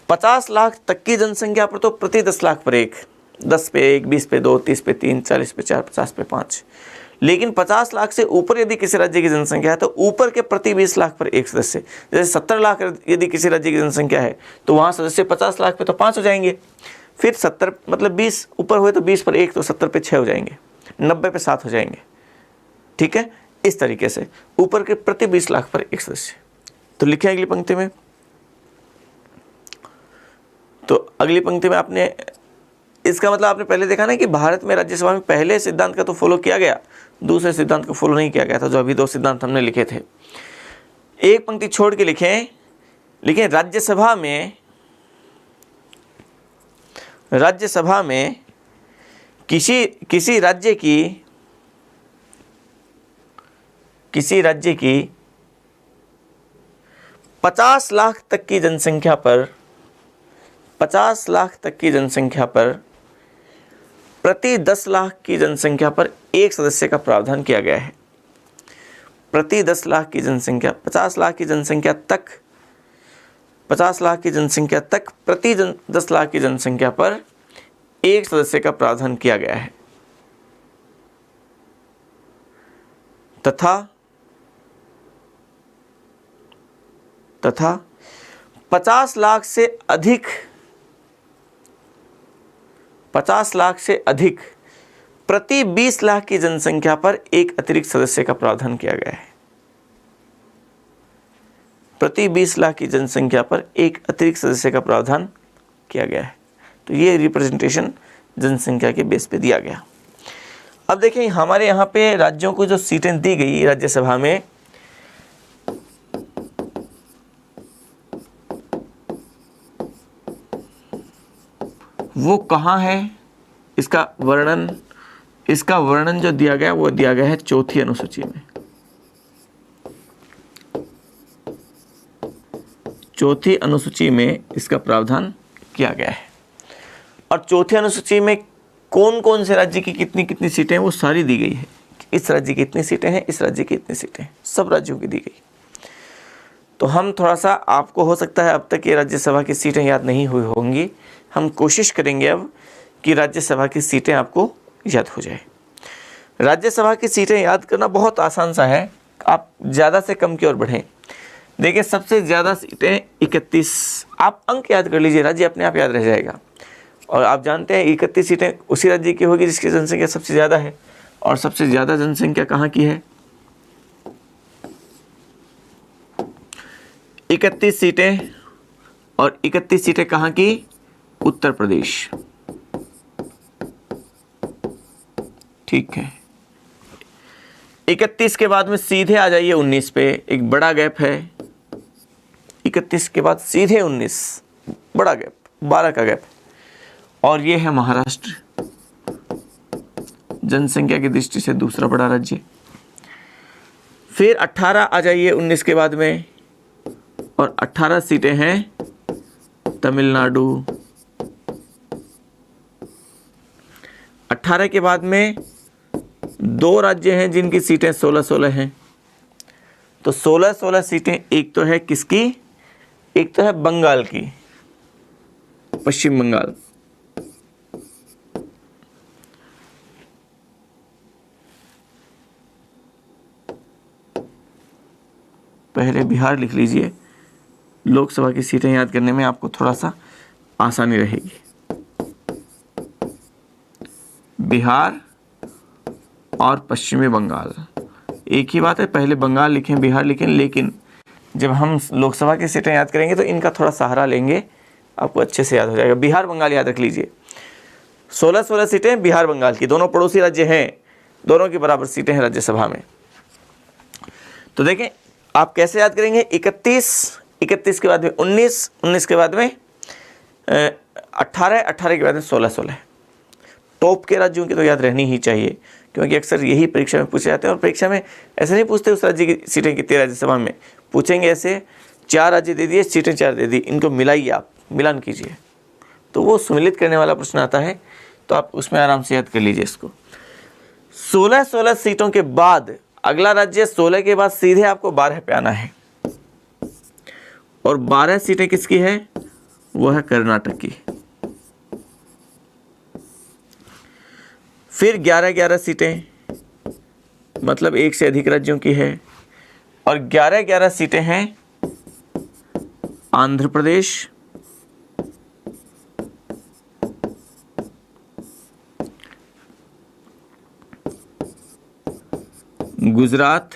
50 लाख तक की जनसंख्या पर तो प्रति 10 लाख पर एक, 10 पे 1, 20 पे 2, 30 पे 3, 40 पे 4, 50 पे 5। लेकिन 50 लाख से ऊपर यदि किसी राज्य की जनसंख्या है तो ऊपर के प्रति 20 लाख पर एक सदस्य। जैसे 70 लाख यदि किसी राज्य की जनसंख्या है तो वहाँ सदस्य 50 लाख पे तो 5 हो जाएंगे, फिर 70 मतलब 20 ऊपर हुए तो 20 पर 1 तो 70 पे 6 हो जाएंगे, 90 पे 7 हो जाएंगे। ठीक है, इस तरीके से ऊपर के प्रति 20 लाख पर एक सदस्य। तो लिखे अगली पंक्ति में, तो अगली पंक्ति में आपने इसका मतलब आपने पहले देखा ना कि भारत में राज्यसभा में पहले सिद्धांत का तो फॉलो किया गया, दूसरे सिद्धांत को फॉलो नहीं किया गया था, जो अभी 2 सिद्धांत हमने लिखे थे। एक पंक्ति छोड़ के लिखें राज्यसभा में किसी राज्य की 50 लाख तक की जनसंख्या पर, 50 लाख तक की जनसंख्या पर प्रति 10 लाख की जनसंख्या पर एक सदस्य का प्रावधान किया गया है। प्रति 10 लाख की जनसंख्या, 50 लाख की जनसंख्या तक, 50 लाख की जनसंख्या तक प्रति 10 लाख की जनसंख्या पर एक सदस्य का प्रावधान किया गया है। तथा 50 लाख से अधिक प्रति 20 लाख की जनसंख्या पर एक अतिरिक्त सदस्य का प्रावधान किया गया है। प्रति 20 लाख की जनसंख्या पर एक अतिरिक्त सदस्य का प्रावधान किया गया है। तो ये रिप्रेजेंटेशन जनसंख्या के बेस पे दिया गया। अब देखें हमारे यहाँ पे राज्यों को जो सीटें दी गई राज्यसभा में, वो कहाँ है, इसका वर्णन जो दिया गया वो दिया गया है 4थी अनुसूची में। 4थी अनुसूची में इसका प्रावधान किया गया है। और 4थी अनुसूची में कौन कौन से राज्य की कितनी कितनी सीटें हैं वो सारी दी गई है। इस राज्य की इतनी सीटें हैं, इस राज्य की इतनी सीटें हैं, सब राज्यों की दी गई। तो हम थोड़ा सा, आपको हो सकता है अब तक ये राज्यसभा की सीटें याद नहीं हुई होंगी, हम कोशिश करेंगे अब कि राज्यसभा की सीटें आपको याद हो जाए। राज्यसभा की सीटें याद करना बहुत आसान सा है, आप ज़्यादा से कम की ओर बढ़ें। देखिए सबसे ज़्यादा सीटें 31, आप अंक याद कर लीजिए, राज्य अपने आप याद रह जाएगा। और आप जानते हैं 31 सीटें उसी राज्य की होगी जिसकी जनसंख्या सबसे ज़्यादा है। और सबसे ज़्यादा जनसंख्या कहाँ की है, 31 सीटें, और 31 सीटें कहाँ की, उत्तर प्रदेश। ठीक है, 31 के बाद में सीधे आ जाइए 19 पे, एक बड़ा गैप है। 31 के बाद सीधे 19, बड़ा गैप, 12 का गैप। और ये है महाराष्ट्र, जनसंख्या की दृष्टि से दूसरा बड़ा राज्य। फिर 18 आ जाइए 19 के बाद में, और 18 सीटें हैं तमिलनाडु। 18 के बाद में 2 राज्य हैं जिनकी सीटें 16-16 हैं। तो 16-16 सीटें, एक तो है किसकी, एक तो है बंगाल की, पश्चिम बंगाल। पहले बिहार लिख लीजिए, लोकसभा की सीटें याद करने में आपको थोड़ा सा आसानी रहेगी। बिहार और पश्चिमी बंगाल एक ही बात है, पहले बंगाल लिखें बिहार लिखें, लेकिन जब हम लोकसभा की सीटें याद करेंगे तो इनका थोड़ा सहारा लेंगे, आपको अच्छे से याद हो जाएगा। बिहार बंगाल याद रख लीजिए, 16-16 सीटें बिहार बंगाल की, दोनों पड़ोसी राज्य हैं, दोनों की बराबर सीटें हैं राज्यसभा में। तो देखें आप कैसे याद करेंगे, 31 के बाद में 19 के बाद में 18 के बाद में 16 टॉप के राज्यों की तो याद रहनी ही चाहिए, क्योंकि अक्सर यही परीक्षा में पूछे जाते हैं। और परीक्षा में ऐसे नहीं पूछते उस राज्य की सीटें कितनी राज्यसभा में, पूछेंगे ऐसे 4 राज्य दे दिए, सीटें 4 दे दी, इनको मिलाइए, आप मिलान कीजिए, तो वो सम्मिलित करने वाला प्रश्न आता है, तो आप उसमें आराम से याद कर लीजिए इसको। 16 सीटों के बाद अगला राज्य 16 के बाद सीधे आपको 12 पे आना है, और 12 सीटें किसकी है, वो है कर्नाटक की। फिर 11 सीटें, मतलब एक से अधिक राज्यों की है, और 11 सीटें हैं आंध्र प्रदेश, गुजरात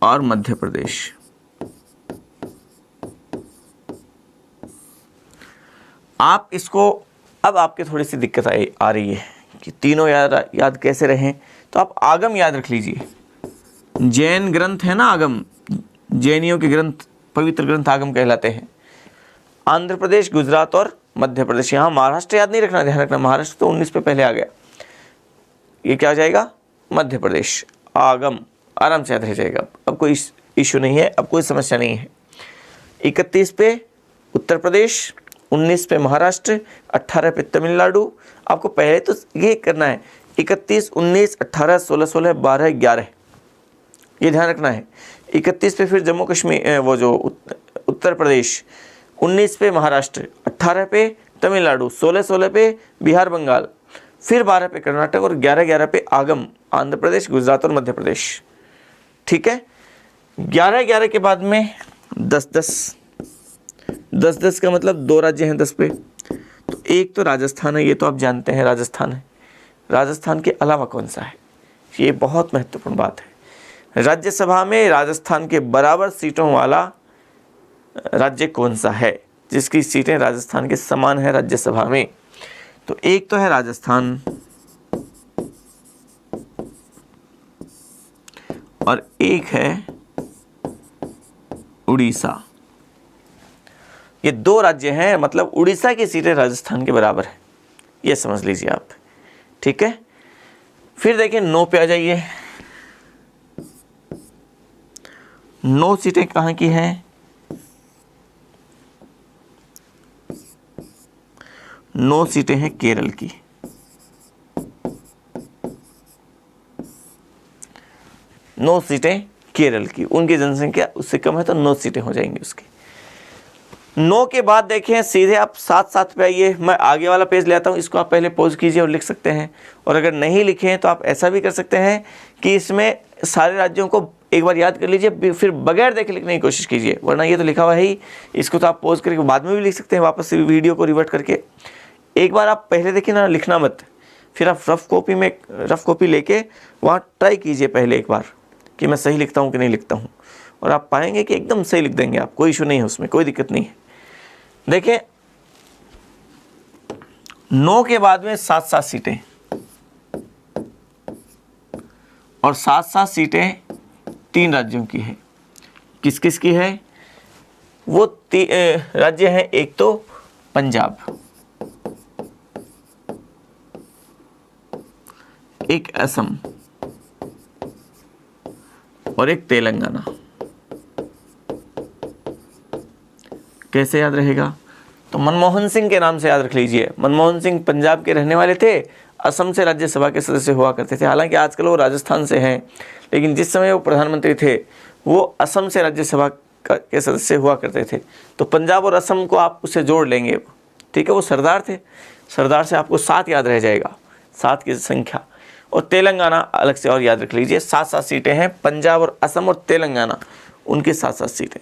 और मध्य प्रदेश। आप इसको, अब आपके थोड़ी सी दिक्कत आ रही है कि तीनों याद कैसे रहें, तो आप आगम याद रख लीजिए। जैन ग्रंथ है ना आगम, जैनियों के ग्रंथ, पवित्र ग्रंथ आगम कहलाते हैं। आंध्र प्रदेश, गुजरात और मध्य प्रदेश। यहाँ महाराष्ट्र याद नहीं रखना, ध्यान रखना, महाराष्ट्र तो 19 पे पहले आ गया। ये क्या हो जाएगा, मध्य प्रदेश। आगम आराम से याद रह जाएगा, अब कोई इशू नहीं है, अब कोई समस्या नहीं है। 31 पे उत्तर प्रदेश, 19 पे महाराष्ट्र, 18 पे तमिलनाडु। आपको पहले तो ये करना है 31, 19, 18, 16, 16, 12, 11, ये ध्यान रखना है। 31 पे फिर जम्मू कश्मीर, वो जो उत्तर प्रदेश, 19 पे महाराष्ट्र, 18 पे तमिलनाडु, 16, 16 पे बिहार बंगाल, फिर 12 पे कर्नाटक और 11, 11 पे आगम, आंध्र प्रदेश, गुजरात और मध्य प्रदेश। ठीक है, 11, 11 के बाद में 10, 10, 10, 10 का मतलब 2 राज्य हैं 10 पे, तो एक तो राजस्थान है, ये तो आप जानते हैं राजस्थान है। राजस्थान के अलावा कौन सा है, ये बहुत महत्वपूर्ण बात है। राज्यसभा में राजस्थान के बराबर सीटों वाला राज्य कौन सा है, जिसकी सीटें राजस्थान के समान है राज्यसभा में, तो एक तो है राजस्थान और एक है उड़ीसा। ये 2 राज्य हैं, मतलब उड़ीसा की सीटें राजस्थान के बराबर है, ये समझ लीजिए आप। ठीक है, फिर देखिए 9 पे आ जाइए। 9 सीटें कहाँ की हैं, 9 सीटें हैं केरल की। नौ सीटें केरल की, उनकी जनसंख्या उससे कम है तो 9 सीटें हो जाएंगी उसकी। 9 के बाद देखें सीधे आप 7 पे आइए। मैं आगे वाला पेज ले आता हूँ, इसको आप पहले पॉज कीजिए और लिख सकते हैं, और अगर नहीं लिखे हैं तो आप ऐसा भी कर सकते हैं कि इसमें सारे राज्यों को एक बार याद कर लीजिए, फिर बगैर देखे लिखने की कोशिश कीजिए, वरना ये तो लिखा हुआ है ही, इसको तो आप पॉज करके बाद में भी लिख सकते हैं, वापस से वीडियो को रिवर्ट करके। एक बार आप पहले देखिए ना, लिखना मत, फिर आप रफ कॉपी लेके वहाँ ट्राई कीजिए पहले एक बार कि मैं सही लिखता हूँ कि नहीं लिखता हूँ, और आप पाएंगे कि एकदम सही लिख देंगे आप, कोई इशू नहीं है उसमें, कोई दिक्कत नहीं है। देखिए 9 के बाद में 7 सीटें, और 7 सीटें 3 राज्यों की है। किस किस की है वो राज्य हैं, एक तो पंजाब, एक असम और एक तेलंगाना। कैसे याद रहेगा, तो मनमोहन सिंह के नाम से याद रख लीजिए। मनमोहन सिंह पंजाब के रहने वाले थे, असम से राज्यसभा के सदस्य हुआ करते थे। हालांकि आजकल वो राजस्थान से हैं, लेकिन जिस समय वो प्रधानमंत्री थे वो असम से राज्यसभा के सदस्य हुआ करते थे। तो पंजाब और असम को आप उससे जोड़ लेंगे, ठीक है, वो सरदार थे, सरदार से आपको 7 याद रह जाएगा, 7 की संख्या। और तेलंगाना अलग से और याद रख लीजिए, 7 सीटें हैं, पंजाब और असम और तेलंगाना, उनकी 7 सीटें।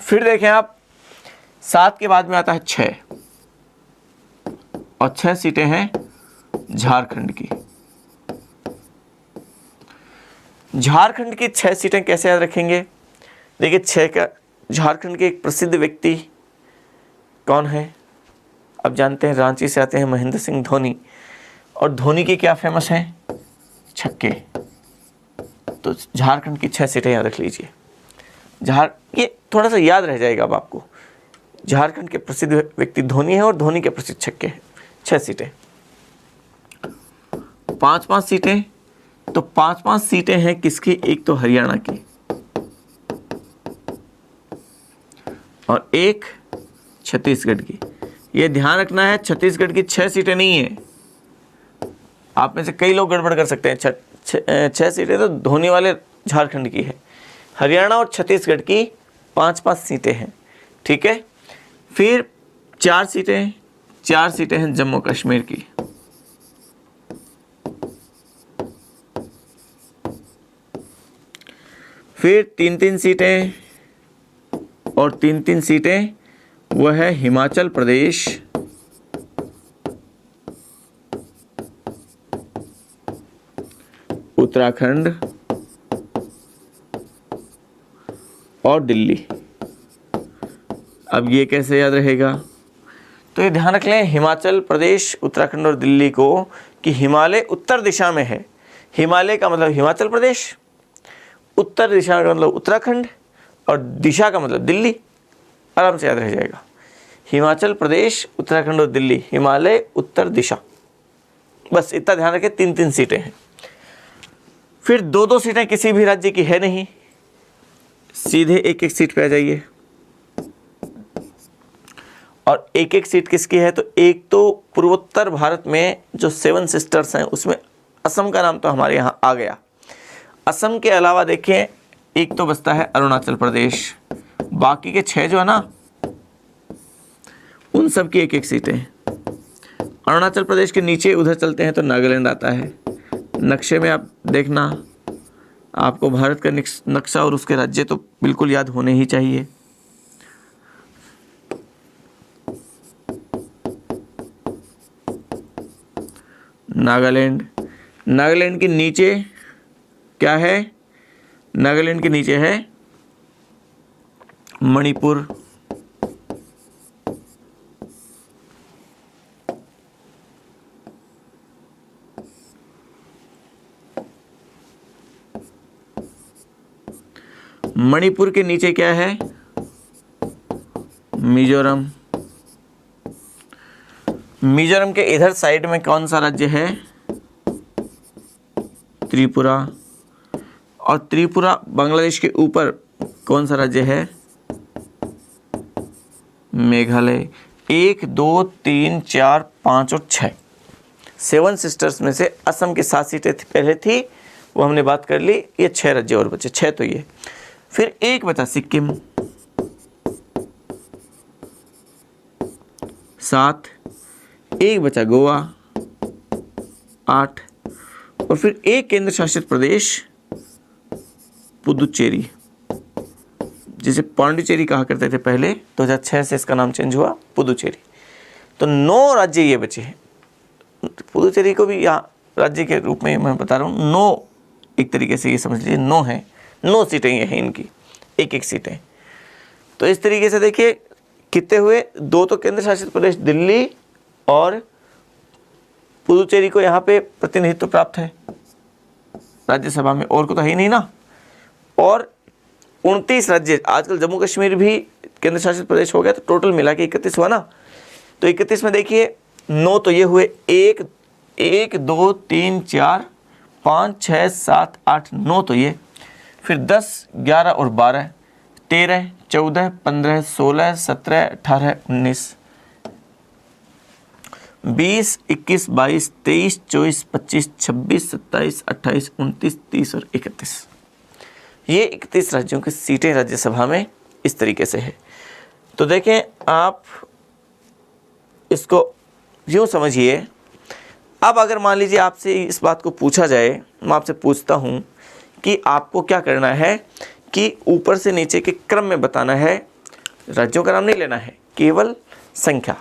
फिर देखें आप 7 के बाद में आता है 6, और 6 सीटें हैं झारखंड की। झारखंड की 6 सीटें कैसे याद रखेंगे, देखिए 6 का, झारखंड के एक प्रसिद्ध व्यक्ति कौन है, अब जानते हैं, रांची से आते हैं महेंद्र सिंह धोनी, और धोनी के क्या फेमस हैं, छक्के। तो झारखंड की 6 सीटें याद रख लीजिए। ये थोड़ा सा याद रह जाएगा अब आपको, झारखंड के प्रसिद्ध व्यक्ति धोनी है और धोनी के प्रशिक्षक के हैं। 6 सीटें। 5-5 सीटें, तो 5-5 सीटें हैं किसकी? एक तो हरियाणा की और एक छत्तीसगढ़ की। ये ध्यान रखना है, छत्तीसगढ़ की 6 सीटें नहीं है। आप में से कई लोग गड़बड़ कर सकते हैं। 6 सीटें तो धोनी वाले झारखंड की है। हरियाणा और छत्तीसगढ़ की 5-5 सीटें हैं, ठीक है। फिर 4 सीटें हैं जम्मू कश्मीर की। फिर 3-3 सीटें और 3-3 सीटें वह है हिमाचल प्रदेश, उत्तराखंड और दिल्ली। अब ये कैसे याद रहेगा? तो ये ध्यान रख लें, हिमाचल प्रदेश, उत्तराखंड और दिल्ली को, कि हिमालय उत्तर दिशा में है। हिमालय का मतलब हिमाचल प्रदेश, उत्तर दिशा का मतलब उत्तराखंड और दिशा का मतलब दिल्ली। आराम से याद रह जाएगा। हिमाचल प्रदेश, उत्तराखंड और दिल्ली, हिमालय उत्तर दिशा। बस इतना ध्यान रखें। 3-3 सीटें हैं। फिर 2-2 सीटें किसी भी राज्य की है नहीं, सीधे 1-1 सीट पे आ जाइए। और 1-1 सीट किसकी है? तो एक तो पूर्वोत्तर भारत में जो 7 सिस्टर्स हैं उसमें असम का नाम तो हमारे यहाँ आ गया। असम के अलावा देखिए एक तो बचता है अरुणाचल प्रदेश, बाकी के 6 जो है ना उन सब की 1-1 सीटें। अरुणाचल प्रदेश के नीचे उधर चलते हैं तो नागालैंड आता है। नक्शे में आप देखना, आपको भारत का नक्शा और उसके राज्य तो बिल्कुल याद होने ही चाहिए। नागालैंड के नीचे क्या है? नागालैंड के नीचे है मणिपुर, मणिपुर के नीचे क्या है? मिजोरम। मिजोरम के इधर साइड में कौन सा राज्य है? त्रिपुरा। और त्रिपुरा बांग्लादेश के ऊपर कौन सा राज्य है? मेघालय। 1, 2, 3, 4, 5 और 6 7 सिस्टर्स में से असम की 7 सीटें पहले थी, वो हमने बात कर ली। ये 6 राज्य और बचे, 6 तो ये। फिर एक बचा सिक्किम, 7। एक बचा गोवा, 8। और फिर एक केंद्र शासित प्रदेश पुदुचेरी, जिसे पांडिचेरी कहा करते थे पहले, 2006 से इसका नाम चेंज हुआ पुदुचेरी। तो 9 राज्य ये बचे हैं। पुदुचेरी को भी यहाँ राज्य के रूप में मैं बता रहा हूँ। 9 एक तरीके से ये समझ लीजिए 9 हैं। 9 सीटें ये हैं इनकी, 1-1 सीटें। तो इस तरीके से देखिए कितने हुए? 2 तो केंद्र शासित प्रदेश दिल्ली और पुदुचेरी को यहाँ पे प्रतिनिधित्व प्राप्त है राज्यसभा में, और को तो है ही नहीं ना। और 29 राज्य, आजकल जम्मू कश्मीर भी केंद्र शासित प्रदेश हो गया, तो टोटल मिला के 31 हुआ ना। तो 31 में देखिए 9 तो ये हुए, 1, 2, 3, 4, 5, 6, 7, 8, 9 तो ये। फिर 10, 11 और 12, 13, 14, 15, 16, 17, 18, 19, 20, 21, 22, 23, 24, 25, 26, 27, 28, 29, 30 और 31। ये 31 राज्यों की सीटें राज्यसभा में इस तरीके से है। तो देखें आप इसको यूँ समझिए। अब अगर मान लीजिए आपसे इस बात को पूछा जाए, मैं आपसे पूछता हूँ कि आपको क्या करना है कि ऊपर से नीचे के क्रम में बताना है, राज्यों का नाम नहीं लेना है, केवल संख्या।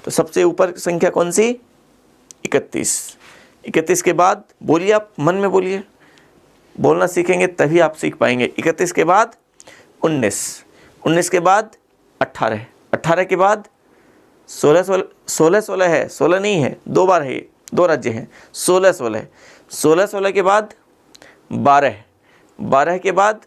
तो सबसे ऊपर संख्या कौन सी? 31। 31 के बाद बोलिए, आप मन में बोलिए, बोलना सीखेंगे तभी आप सीख पाएंगे। 31 के बाद 19, 19 के बाद 18, 18 के बाद 16 है, 16 नहीं है, 2 बार है, 2 राज्य हैं, 16 के बाद 12, 12 के बाद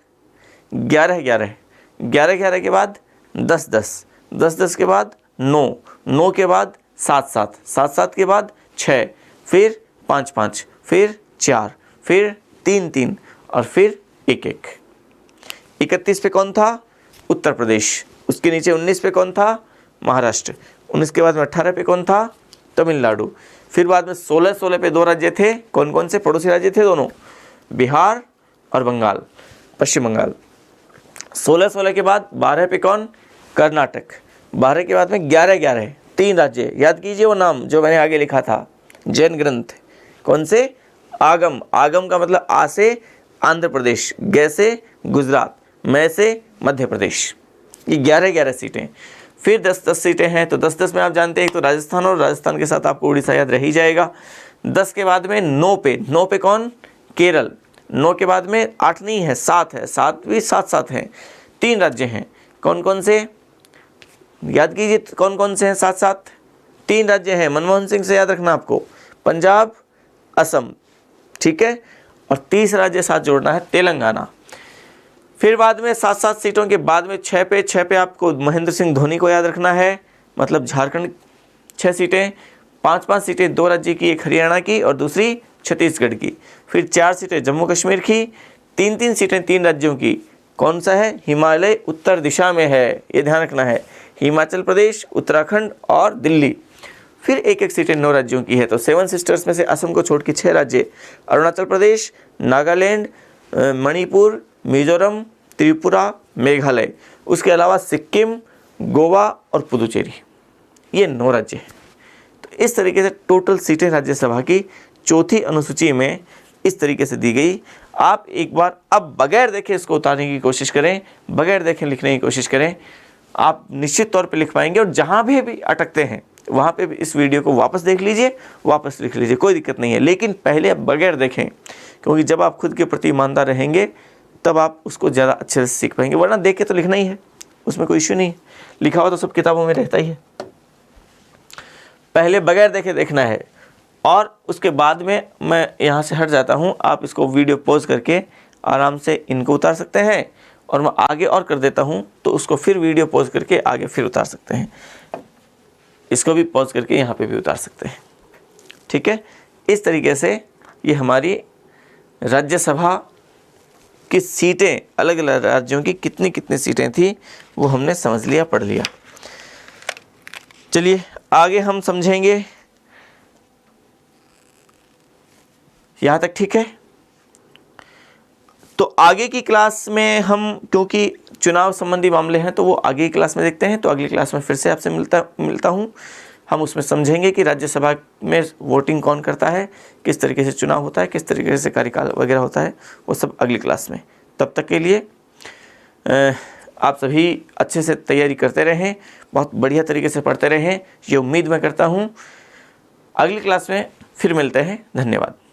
11 के बाद 10, 10-10 के बाद 9, 9 के बाद 7-7, 7-7 के बाद 6, फिर 5-5, फिर 4, फिर 3-3 और फिर 1-1। 31 पे कौन था? उत्तर प्रदेश। उसके नीचे 19 पे कौन था? महाराष्ट्र। 19 के बाद में 18 पे कौन था? तमिलनाडु। फिर बाद में 16 पे 2 राज्य थे। कौन कौन से? पड़ोसी राज्य थे दोनों, बिहार और बंगाल, पश्चिम बंगाल। 16 के बाद 12 पे कौन? कर्नाटक। 12 के बाद में 11 3 राज्य। याद कीजिए वो नाम जो मैंने आगे लिखा था, जैन ग्रंथ। कौन से? आगम। आगम का मतलब आ से आंध्र प्रदेश, ग से गुजरात, मैं से मध्य प्रदेश। ये 11 सीटें। फिर 10-10 सीटें हैं, तो 10-10 में आप जानते हैं एक तो राजस्थान, और राजस्थान के साथ आपको उड़ीसा याद रह ही जाएगा। 10 के बाद में 9 पे कौन? केरल। 9 के बाद में 8 नहीं है, 7 है, 7 भी 7-7 हैं। 3 राज्य हैं। कौन कौन से? याद कीजिए कौन कौन से हैं 7-7? 3 राज्य हैं, मनमोहन सिंह से याद रखना आपको, पंजाब, असम, ठीक है। और 30 राज्य साथ जोड़ना है, तेलंगाना। फिर बाद में 7-7 सीटों के बाद में 6 पे आपको महेंद्र सिंह धोनी को याद रखना है, मतलब झारखंड 6 सीटें, 5-5 सीटें 2 राज्य की, एक हरियाणा की और दूसरी छत्तीसगढ़ की। फिर 4 सीटें जम्मू कश्मीर की, 3-3 सीटें 3 राज्यों की। कौन सा है? हिमालय उत्तर दिशा में है, ये ध्यान रखना है, हिमाचल प्रदेश, उत्तराखंड और दिल्ली। फिर 1-1 सीटें 9 राज्यों की है। तो 7 सिस्टर्स में से असम को छोड़ के 6 राज्य, अरुणाचल प्रदेश, नागालैंड, मणिपुर, मिजोरम, त्रिपुरा, मेघालय। उसके अलावा सिक्किम, गोवा और पुदुचेरी, ये 9 राज्य हैं। तो इस तरीके से टोटल सीटें राज्यसभा की चौथी अनुसूची में इस तरीके से दी गई। आप एक बार अब बगैर देखे इसको उतारने की कोशिश करें, बगैर देखे लिखने की कोशिश करें, आप निश्चित तौर पे लिख पाएंगे। और जहाँ भी अटकते हैं वहाँ पे भी इस वीडियो को वापस देख लीजिए, वापस लिख लीजिए, कोई दिक्कत नहीं है। लेकिन पहले आप बगैर देखें, क्योंकि जब आप खुद के प्रति ईमानदार रहेंगे तब आप उसको ज़्यादा अच्छे से सीख पाएंगे। वरना देख के तो लिखना ही है, उसमें कोई इश्यू नहीं है, लिखा हुआ तो सब किताबों में रहता ही है। पहले बगैर देखे देखना है, और उसके बाद में मैं यहाँ से हट जाता हूँ। आप इसको वीडियो पॉज करके आराम से इनको उतार सकते हैं, और मैं आगे और कर देता हूँ तो उसको फिर वीडियो पॉज करके आगे फिर उतार सकते हैं। इसको भी पॉज करके यहाँ पे भी उतार सकते हैं, ठीक है। इस तरीके से ये हमारी राज्यसभा की सीटें, अलग अलग राज्यों की कितनी कितनी सीटें थी वो हमने समझ लिया, पढ़ लिया। चलिए आगे हम समझेंगे, यहाँ तक ठीक है। तो आगे की क्लास में हम, क्योंकि चुनाव संबंधी मामले हैं तो वो आगे की क्लास में देखते हैं। तो अगली क्लास में फिर से आपसे मिलता हूँ। हम उसमें समझेंगे कि राज्यसभा में वोटिंग कौन करता है, किस तरीके से चुनाव होता है, किस तरीके से कार्यकाल वगैरह होता है, वो सब अगली क्लास में। तब तक के लिए आप सभी अच्छे से तैयारी करते रहें, बहुत बढ़िया तरीके से पढ़ते रहें, ये उम्मीद मैं करता हूँ। अगली क्लास में फिर मिलते हैं। धन्यवाद।